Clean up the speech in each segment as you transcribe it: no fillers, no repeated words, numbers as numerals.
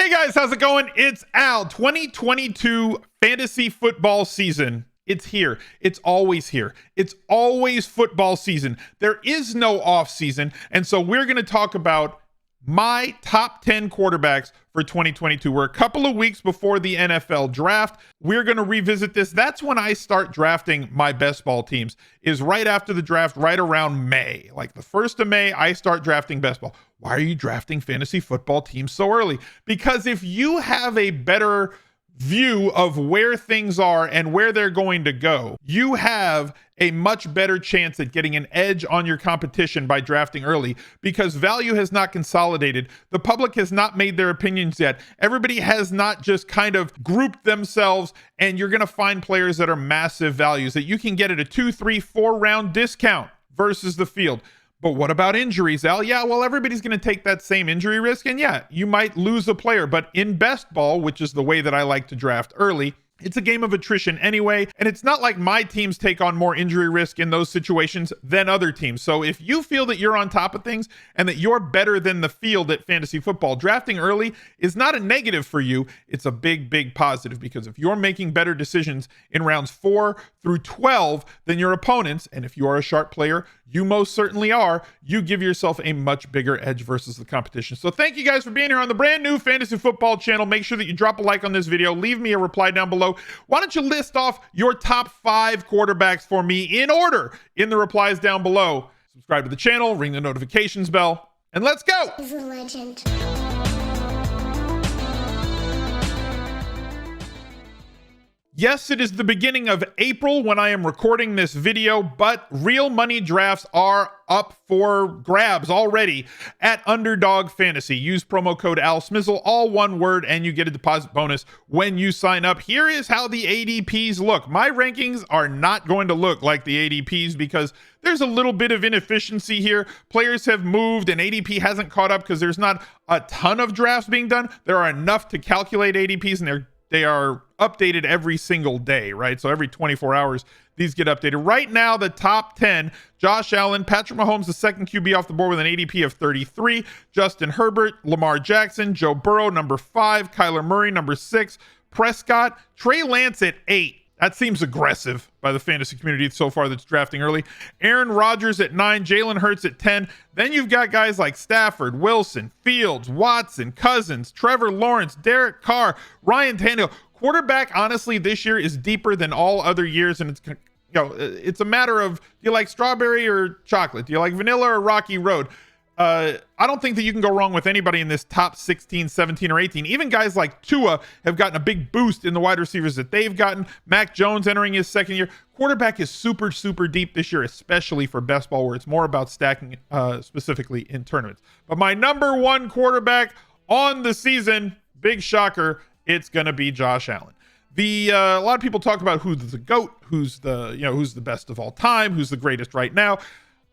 Hey guys, how's it going? It's Al. 2022 fantasy football season. It's here. It's always here. It's always football season. There is no off season. And so we're going to talk about my top 10 quarterbacks for 2022. We're a couple of weeks before the NFL draft. We're going to revisit this. That's when I start drafting my best ball teams, is right after the draft, right around May. Like the 1st of May, I start drafting best ball. Why are you drafting fantasy football teams so early? Because if you have a better view of where things are and where they're going to go, you have a much better chance at getting an edge on your competition by drafting early, because value has not consolidated. The public has not made their opinions yet. Everybody has not just kind of grouped themselves, and you're going to find players that are massive values that you can get at a 2, 3, 4 round discount versus the field. But what about injuries, Al? Yeah, well, everybody's going to take that same injury risk, and yeah, you might lose a player. But in best ball, which is the way that I like to draft early, it's a game of attrition anyway, and it's not like my teams take on more injury risk in those situations than other teams. So if you feel that you're on top of things and that you're better than the field at fantasy football, drafting early is not a negative for you. It's a big, big positive, because if you're making better decisions in rounds 4 through 12 than your opponents, and if you are a sharp player, you most certainly are, you give yourself a much bigger edge versus the competition. So thank you guys for being here on the brand new fantasy football channel. Make sure that you drop a like on this video, leave me a reply down below. Why don't you list off your top 5 quarterbacks for me in order in the replies down below? Subscribe to the channel, ring the notifications bell, and let's go. He's a legend. Yes, it is the beginning of April when I am recording this video, but real money drafts are up for grabs already at Underdog Fantasy. Use promo code Smizzle, all one word, and you get a deposit bonus when you sign up. Here is how the ADPs look. My rankings are not going to look like the ADPs because there's a little bit of inefficiency here. Players have moved and ADP hasn't caught up because there's not a ton of drafts being done. There are enough to calculate ADPs, and they are updated every single day, right? So every 24 hours, these get updated. Right now, the top 10, Josh Allen, Patrick Mahomes, the second QB off the board with an ADP of 33, Justin Herbert, Lamar Jackson, Joe Burrow, number 5, Kyler Murray, number 6, Prescott, Trey Lance at 8. That seems aggressive by the fantasy community so far that's drafting early. Aaron Rodgers at 9, Jalen Hurts at 10. Then you've got guys like Stafford, Wilson, Fields, Watson, Cousins, Trevor Lawrence, Derek Carr, Ryan Tannehill. Quarterback, honestly, this year is deeper than all other years, and it's a matter of, do you like strawberry or chocolate? Do you like vanilla or rocky road? I don't think that you can go wrong with anybody in this top 16, 17, or 18. Even guys like Tua have gotten a big boost in the wide receivers that they've gotten. Mac Jones entering his second year. Quarterback is super, super deep this year, especially for best ball, where it's more about stacking, specifically in tournaments. But my number 1 quarterback on the season, big shocker, it's going to be Josh Allen. A lot of people talk about who's the GOAT, who's the best of all time, who's the greatest right now.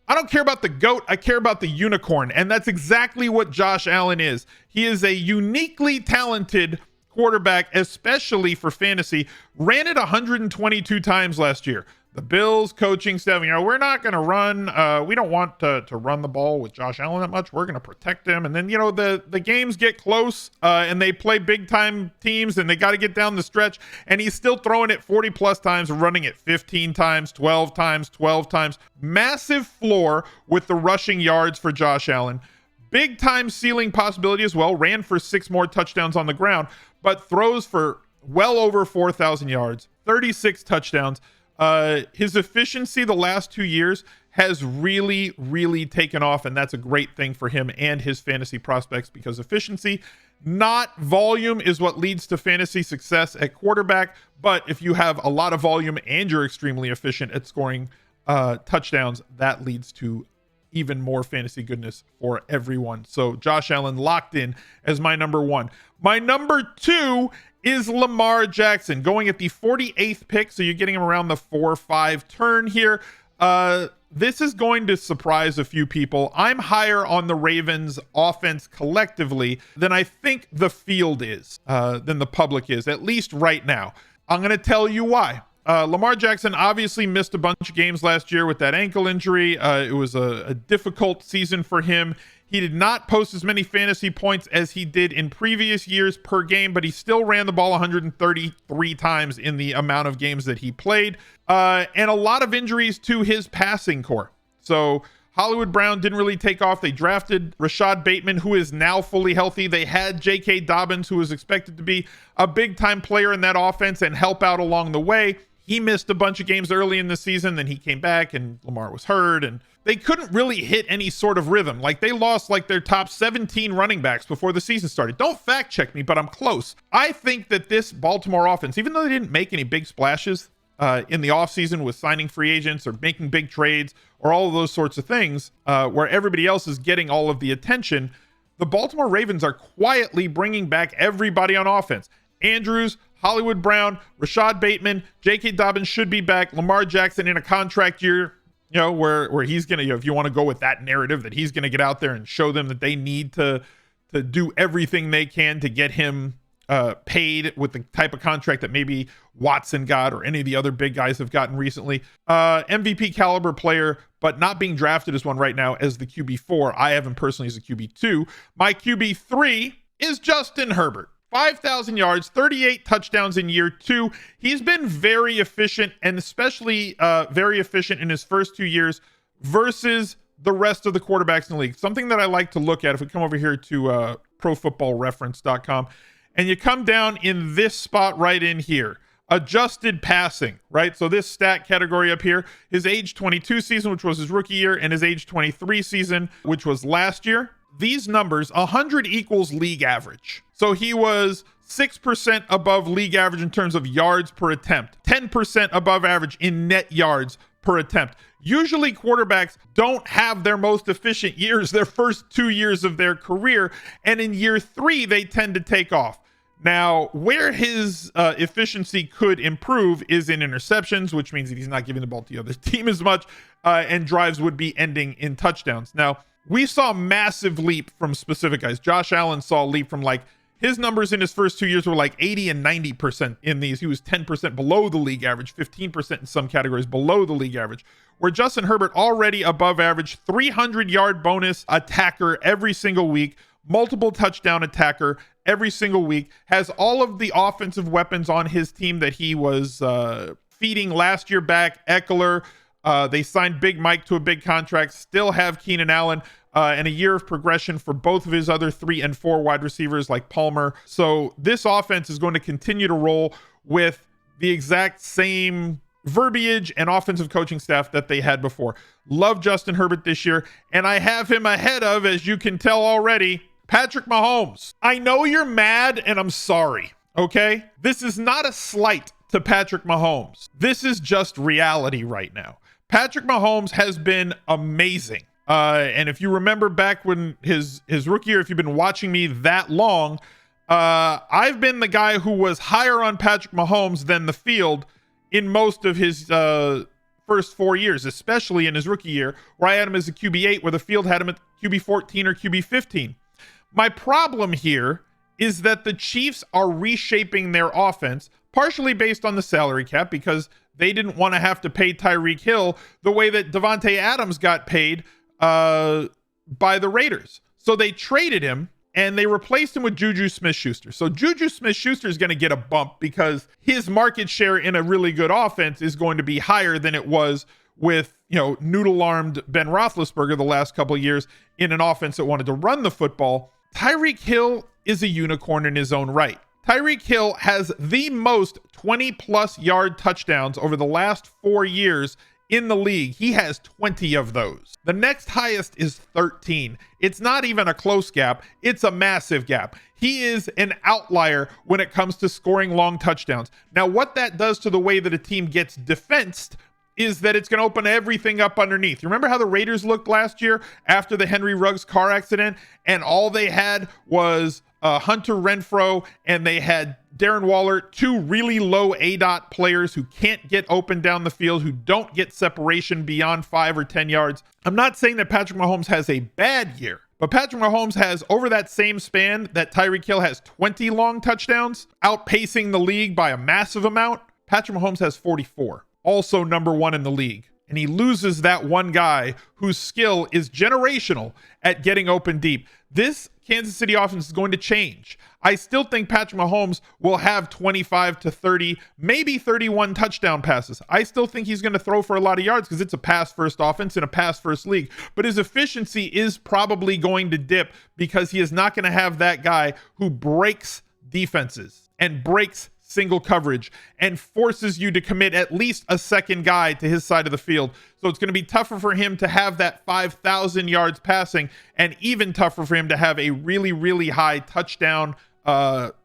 I don't care about the GOAT. I care about the unicorn. And that's exactly what Josh Allen is. He is a uniquely talented quarterback, especially for fantasy. Ran it 122 times last year. The Bills coaching staff, we're not going to run. We don't want to run the ball with Josh Allen that much. We're going to protect him. And then, the games get close and they play big time teams and they got to get down the stretch. And he's still throwing it 40 plus times, running it 15 times, 12 times, 12 times. Massive floor with the rushing yards for Josh Allen. Big time ceiling possibility as well. Ran for 6 more touchdowns on the ground, but throws for well over 4,000 yards, 36 touchdowns. His efficiency the last 2 years has really, really taken off, and that's a great thing for him and his fantasy prospects, because efficiency, not volume, is what leads to fantasy success at quarterback. But if you have a lot of volume and you're extremely efficient at scoring touchdowns, that leads to even more fantasy goodness for everyone. So Josh Allen locked in as my number 1. My number 2 is Lamar Jackson, going at the 48th pick. So you're getting him around the 4-5 turn here. This is going to surprise a few people. I'm higher on the Ravens offense collectively than I think the field is, than the public is, at least right now. I'm going to tell you why. Lamar Jackson obviously missed a bunch of games last year with that ankle injury. It was a difficult season for him. He did not post as many fantasy points as he did in previous years per game, but he still ran the ball 133 times in the amount of games that he played. And a lot of injuries to his passing core. So Hollywood Brown didn't really take off. They drafted Rashad Bateman, who is now fully healthy. They had J.K. Dobbins, who was expected to be a big-time player in that offense and help out along the way. He missed a bunch of games early in the season. Then he came back and Lamar was hurt, and they couldn't really hit any sort of rhythm. Like, they lost like their top 17 running backs before the season started. Don't fact check me, but I'm close. I think that this Baltimore offense, even though they didn't make any big splashes in the offseason with signing free agents or making big trades or all of those sorts of things, where everybody else is getting all of the attention, the Baltimore Ravens are quietly bringing back everybody on offense. Andrews, Hollywood Brown, Rashad Bateman, J.K. Dobbins should be back. Lamar Jackson in a contract year, you know, where he's going to, if you want to go with that narrative, that he's going to get out there and show them that they need to do everything they can to get him paid with the type of contract that maybe Watson got or any of the other big guys have gotten recently. MVP caliber player, but not being drafted as one right now as the QB4. I have him personally as a QB2. My QB3 is Justin Herbert. 5,000 yards, 38 touchdowns in year 2. He's been very efficient, and especially very efficient in his first 2 years versus the rest of the quarterbacks in the league. Something that I like to look at, if we come over here to profootballreference.com, and you come down in this spot right in here, adjusted passing, right? So this stat category up here, his age 22 season, which was his rookie year, and his age 23 season, which was last year. These numbers, 100 equals league average. So he was 6% above league average in terms of yards per attempt, 10% above average in net yards per attempt. Usually quarterbacks don't have their most efficient years their first 2 years of their career, and in year 3 they tend to take off. Now, where his efficiency could improve is in interceptions, which means that he's not giving the ball to the other team as much, and drives would be ending in touchdowns. Now, we saw a massive leap from specific guys. Josh Allen saw a leap from, like, his numbers in his first 2 years were like 80 and 90% in these. He was 10% below the league average, 15% in some categories below the league average. Where Justin Herbert, already above average, 300-yard bonus attacker every single week, multiple touchdown attacker every single week, has all of the offensive weapons on his team that he was feeding last year back. Eckler, they signed Big Mike to a big contract, still have Keenan Allen, and a year of progression for both of his other 3 and 4 wide receivers like Palmer. So this offense is going to continue to roll with the exact same verbiage and offensive coaching staff that they had before. Love Justin Herbert this year, and I have him ahead of, as you can tell already, Patrick Mahomes. I know you're mad, and I'm sorry, okay? This is not a slight to Patrick Mahomes. This is just reality right now. Patrick Mahomes has been amazing. And if you remember back when his rookie year, if you've been watching me that long, I've been the guy who was higher on Patrick Mahomes than the field in most of his first 4 years, especially in his rookie year, where I had him as a QB8, where the field had him at QB14 or QB15. My problem here is that the Chiefs are reshaping their offense, partially based on the salary cap, because they didn't want to have to pay Tyreek Hill the way that Devontae Adams got paid by the Raiders. So they traded him and they replaced him with Juju Smith-Schuster. So Juju Smith-Schuster is going to get a bump because his market share in a really good offense is going to be higher than it was with, you know, noodle-armed Ben Roethlisberger the last couple of years in an offense that wanted to run the football. Tyreek Hill is a unicorn in his own right. Tyreek Hill has the most 20-plus yard touchdowns over the last 4 years in the league. He has 20 of those. The next highest is 13. It's not even a close gap. It's a massive gap. He is an outlier when it comes to scoring long touchdowns. Now, what that does to the way that a team gets defensed is that it's going to open everything up underneath. You remember how the Raiders looked last year after the Henry Ruggs car accident, and all they had was Hunter Renfrow, and they had Darren Waller, 2 really low ADOT players who can't get open down the field, who don't get separation beyond 5 or 10 yards. I'm not saying that Patrick Mahomes has a bad year, but Patrick Mahomes has, over that same span that Tyreek Hill has 20 long touchdowns, outpacing the league by a massive amount. Patrick Mahomes has 44, also number 1 in the league. and he loses that one guy whose skill is generational at getting open deep. This Kansas City offense is going to change. I still think Patrick Mahomes will have 25 to 30, maybe 31 touchdown passes. I still think he's going to throw for a lot of yards because it's a pass-first offense in a pass-first league. But his efficiency is probably going to dip because he is not going to have that guy who breaks defenses and breaks single coverage and forces you to commit at least a second guy to his side of the field. So it's going to be tougher for him to have that 5,000 yards passing, and even tougher for him to have a really, really high touchdown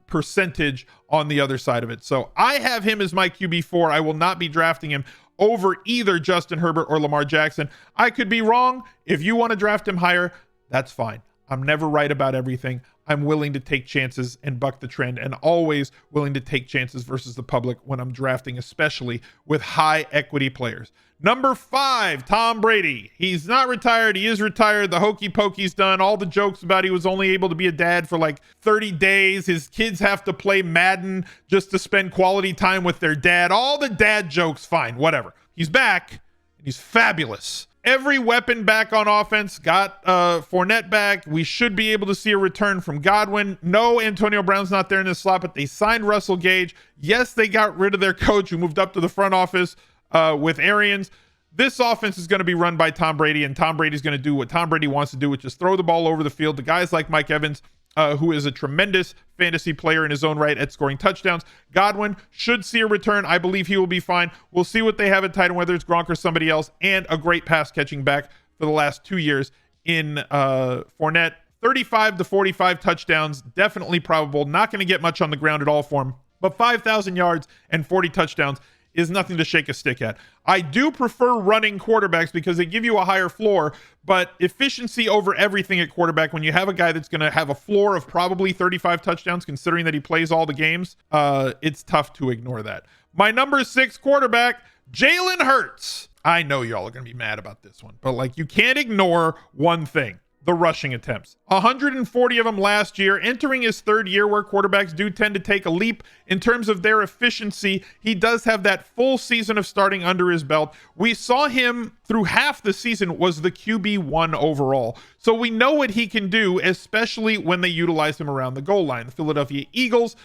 percentage on the other side of it. So I have him as my QB4. I will not be drafting him over either Justin Herbert or Lamar Jackson. I could be wrong. If you want to draft him higher, that's fine. I'm never right about everything. I'm willing to take chances and buck the trend, and always willing to take chances versus the public when I'm drafting, especially with high equity players. Number 5, Tom Brady. He's not retired. He is retired. The hokey pokey's done. All the jokes about he was only able to be a dad for like 30 days. His kids have to play Madden just to spend quality time with their dad. All the dad jokes, fine, whatever. He's back, and he's fabulous. Every weapon back on offense. Got Fournette back. We should be able to see a return from Godwin. No, Antonio Brown's not there in this slot, but they signed Russell Gage. Yes, they got rid of their coach who moved up to the front office with Arians. This offense is going to be run by Tom Brady, and Tom Brady's going to do what Tom Brady wants to do, which is throw the ball over the field to guys like Mike Evans, who is a tremendous fantasy player in his own right at scoring touchdowns. Godwin should see a return. I believe he will be fine. We'll see what they have at tight end, whether it's Gronk or somebody else, and a great pass catching back for the last 2 years in Fournette. 35 to 45 touchdowns, definitely probable. Not going to get much on the ground at all for him, but 5,000 yards and 40 touchdowns is nothing to shake a stick at. I do prefer running quarterbacks because they give you a higher floor, but efficiency over everything at quarterback. When you have a guy that's going to have a floor of probably 35 touchdowns, considering that he plays all the games, it's tough to ignore that. My number 6 quarterback, Jalen Hurts. I know y'all are going to be mad about this one, but like, you can't ignore one thing. The rushing attempts. 140 of them last year, entering his 3rd year, where quarterbacks do tend to take a leap in terms of their efficiency. He does have that full season of starting under his belt. We saw him through half the season was the QB1 overall. So we know what he can do, especially when they utilize him around the goal line. The Philadelphia Eagles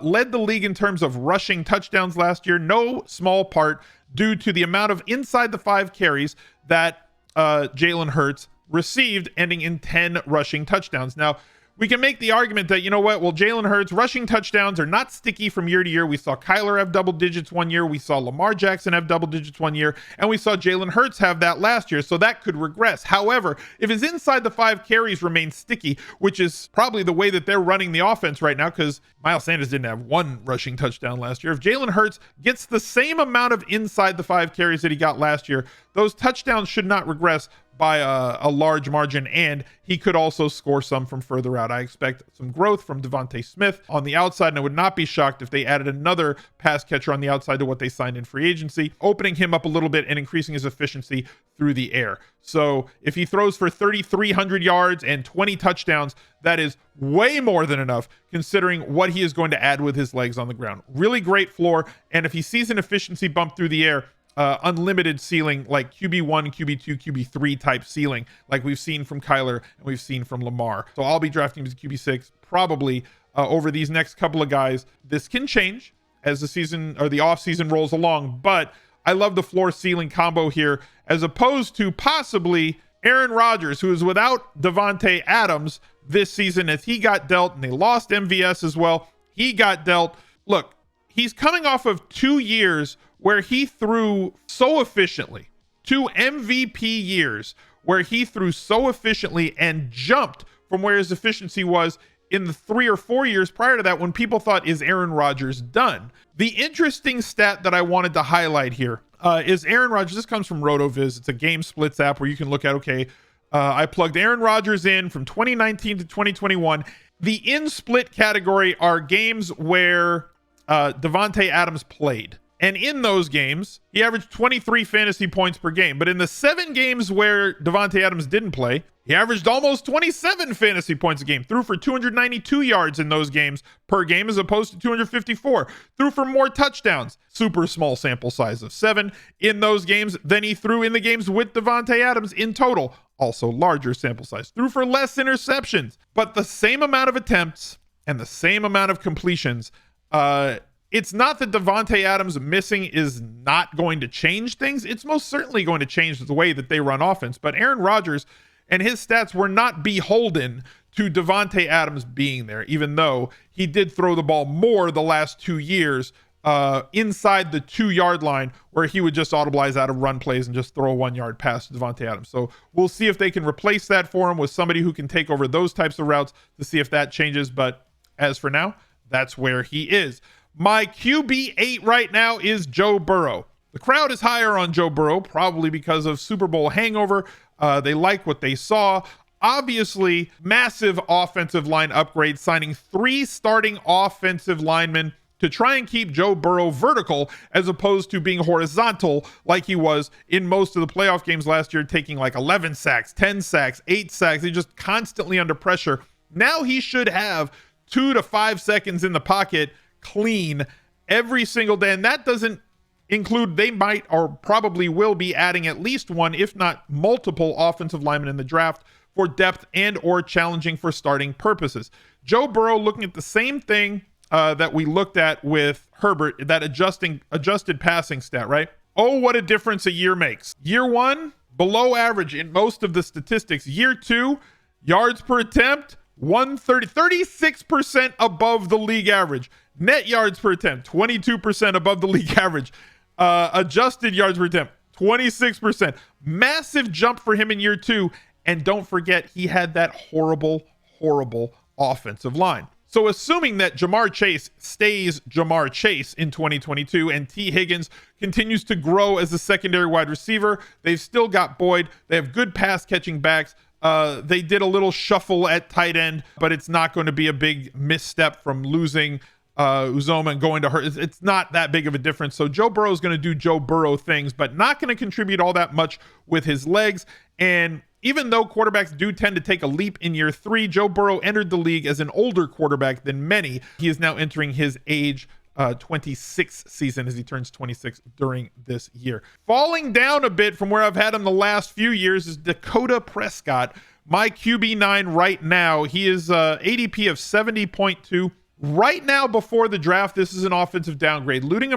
led the league in terms of rushing touchdowns last year, no small part due to the amount of inside the 5 carries that Jalen Hurts received, ending in 10 rushing touchdowns. Now, we can make the argument that, you know what, well, Jalen Hurts rushing touchdowns are not sticky from year to year. We saw Kyler have double digits one year. We saw Lamar Jackson have double digits one year. And we saw Jalen Hurts have that last year. So that could regress. However, if his inside the 5 carries remain sticky, which is probably the way that they're running the offense right now, because Miles Sanders didn't have 1 rushing touchdown last year. If Jalen Hurts gets the same amount of inside the 5 carries that he got last year, those touchdowns should not regress by a large margin, and he could also score some from further out. I expect some growth from Devontae Smith on the outside, and I would not be shocked if they added another pass catcher on the outside to what they signed in free agency, opening him up a little bit and increasing his efficiency through the air. So if he throws for 3,300 yards and 20 touchdowns, that is way more than enough considering what he is going to add with his legs on the ground. Really great floor, and if he sees an efficiency bump through the air, unlimited ceiling, like QB1, QB2, QB3 type ceiling, like we've seen from Kyler and we've seen from Lamar. So I'll be drafting him as QB6 probably over these next couple of guys. This can change as the season or the off season rolls along, but I love the floor ceiling combo here, as opposed to possibly Aaron Rodgers, who is without Devontae Adams this season, as he got dealt, and they lost MVS as well. He got dealt. Look, he's coming off of 2 years where he threw so efficiently, 2 MVP years where he threw so efficiently and jumped from where his efficiency was in the 3 or 4 years prior to that, when people thought, is Aaron Rodgers done? The interesting stat that I wanted to highlight here is Aaron Rodgers. This comes from RotoViz. It's a game splits app where you can look at, okay, I plugged Aaron Rodgers in from 2019 to 2021. The in split category are games where Devontae Adams played. And in those games, he averaged 23 fantasy points per game. But in the 7 games where Davante Adams didn't play, he averaged almost 27 fantasy points a game. Threw for 292 yards in those games per game as opposed to 254. Threw for more touchdowns. Super small sample size of 7 in those games than he threw in the games with Davante Adams in total. Also larger sample size. Threw for less interceptions. But the same amount of attempts and the same amount of completions. It's not that Davante Adams missing is not going to change things. It's most certainly going to change the way that they run offense. But Aaron Rodgers and his stats were not beholden to Davante Adams being there, even though he did throw the ball more the last 2 years inside the 2-yard line, where he would just audibilize out of run plays and just throw a 1-yard pass to Davante Adams. So we'll see if they can replace that for him with somebody who can take over those types of routes to see if that changes. But as for now, that's where he is. My QB8 right now is Joe Burrow. The crowd is higher on Joe Burrow, probably because of Super Bowl hangover. They like what they saw. Obviously, massive offensive line upgrade, signing 3 starting offensive linemen to try and keep Joe Burrow vertical as opposed to being horizontal like he was in most of the playoff games last year, taking like 11 sacks, 10 sacks, 8 sacks. He's just constantly under pressure. Now he should have 2 to 5 seconds in the pocket clean every single day. And that doesn't include, they might or probably will be adding at least one, if not multiple offensive linemen in the draft for depth and or challenging for starting purposes. Joe Burrow looking at the same thing that we looked at with Herbert, that adjusted passing stat, right? Oh, what a difference a year makes. Year 1, below average in most of the statistics. Year 2, yards per attempt, 36% above the league average. Net yards per attempt, 22% above the league average. Adjusted yards per attempt, 26%. Massive jump for him in year 2. And don't forget, he had that horrible offensive line. So assuming that Jamar Chase stays Jamar Chase in 2022 and T. Higgins continues to grow as a secondary wide receiver, they've still got Boyd. They have good pass catching backs. They did a little shuffle at tight end, but it's not going to be a big misstep from losing Uzoma and going to Hurts. It's not that big of a difference. So Joe Burrow is going to do Joe Burrow things, but not going to contribute all that much with his legs. And even though quarterbacks do tend to take a leap in year 3, Joe Burrow entered the league as an older quarterback than many. He is now entering his age 26 season as he turns 26 during this year. Falling down a bit from where I've had him the last few years is Dakota Prescott. My QB9 right now, he is ADP of 70.2. Right now, before the draft, this is an offensive downgrade. Losing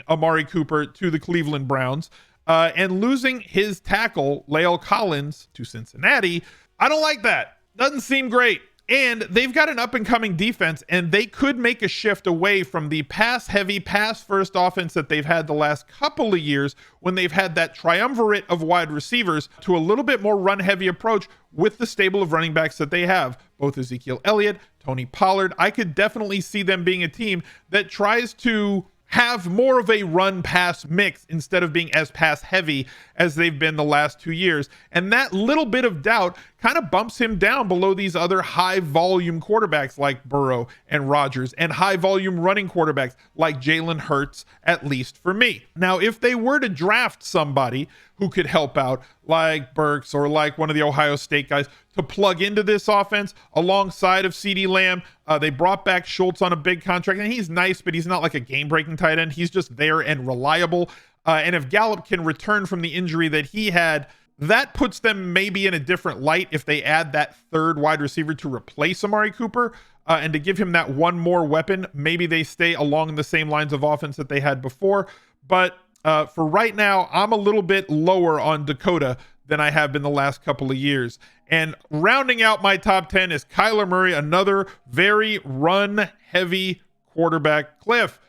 Amari Cooper to the Cleveland Browns and losing his tackle, La'el Collins, to Cincinnati. I don't like that. Doesn't seem great. And they've got an up-and-coming defense, and they could make a shift away from the pass-heavy, pass-first offense that they've had the last couple of years when they've had that triumvirate of wide receivers to a little bit more run-heavy approach with the stable of running backs that they have, both Ezekiel Elliott, Tony Pollard. I could definitely see them being a team that tries to have more of a run-pass mix instead of being as pass-heavy as they've been the last 2 years. And that little bit of doubt kind of bumps him down below these other high-volume quarterbacks like Burrow and Rodgers and high-volume running quarterbacks like Jalen Hurts, at least for me. Now, if they were to draft somebody who could help out like Burks or like one of the Ohio State guys to plug into this offense alongside of CeeDee Lamb, they brought back Schultz on a big contract, and he's nice, but he's not like a game-breaking tight end. He's just there and reliable. And if Gallup can return from the injury that he had, that puts them maybe in a different light if they add that third wide receiver to replace Amari Cooper and to give him that one more weapon. Maybe they stay along the same lines of offense that they had before. But for right now, I'm a little bit lower on Dakota than I have been the last couple of years. And rounding out my top 10 is Kyler Murray, another very run-heavy quarterback. Cliff,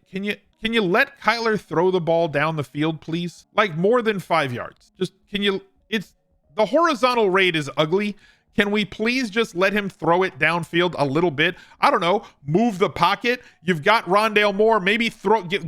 can you let Kyler throw the ball down the field, please? Like more than 5 yards. Just it's the horizontal rate is ugly. Can we please just let him throw it downfield a little bit? I don't know, move the pocket. You've got Rondale Moore, maybe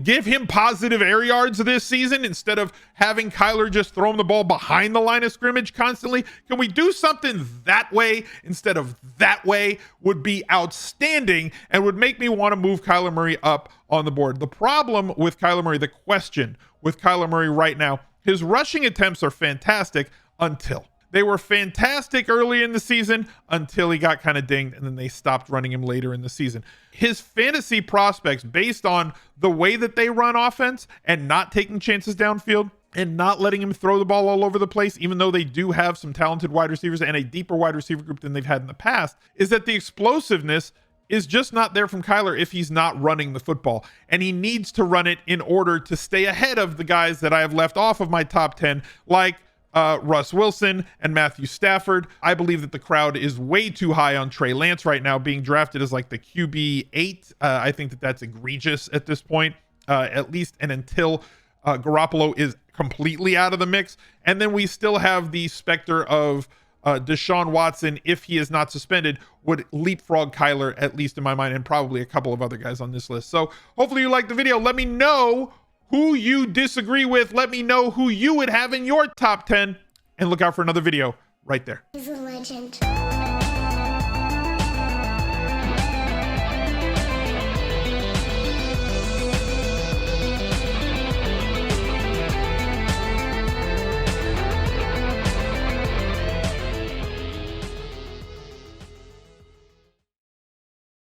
give him positive air yards this season instead of having Kyler just throw him the ball behind the line of scrimmage constantly. Can we do something that way instead of that way? Would be outstanding and would make me want to move Kyler Murray up on the board. The problem with Kyler Murray, the question with Kyler Murray right now, his rushing attempts are fantastic until they were fantastic early in the season until he got kind of dinged, and then they stopped running him later in the season. His fantasy prospects, based on the way that they run offense and not taking chances downfield and not letting him throw the ball all over the place, even though they do have some talented wide receivers and a deeper wide receiver group than they've had in the past, is that the explosiveness is just not there from Kyler if he's not running the football. And he needs to run it in order to stay ahead of the guys that I have left off of my top 10, like Russ Wilson and Matthew Stafford. I believe that the crowd is way too high on Trey Lance right now, being drafted as like the QB 8. I think that that's egregious at this point, at least and until Garoppolo is completely out of the mix. And then we still have the specter of Deshaun Watson, if he is not suspended, would leapfrog Kyler, at least in my mind, and probably a couple of other guys on this list. So hopefully you liked the video. Let me know who you disagree with. Let me know who you would have in your top 10, and look out for another video right there. He's a legend.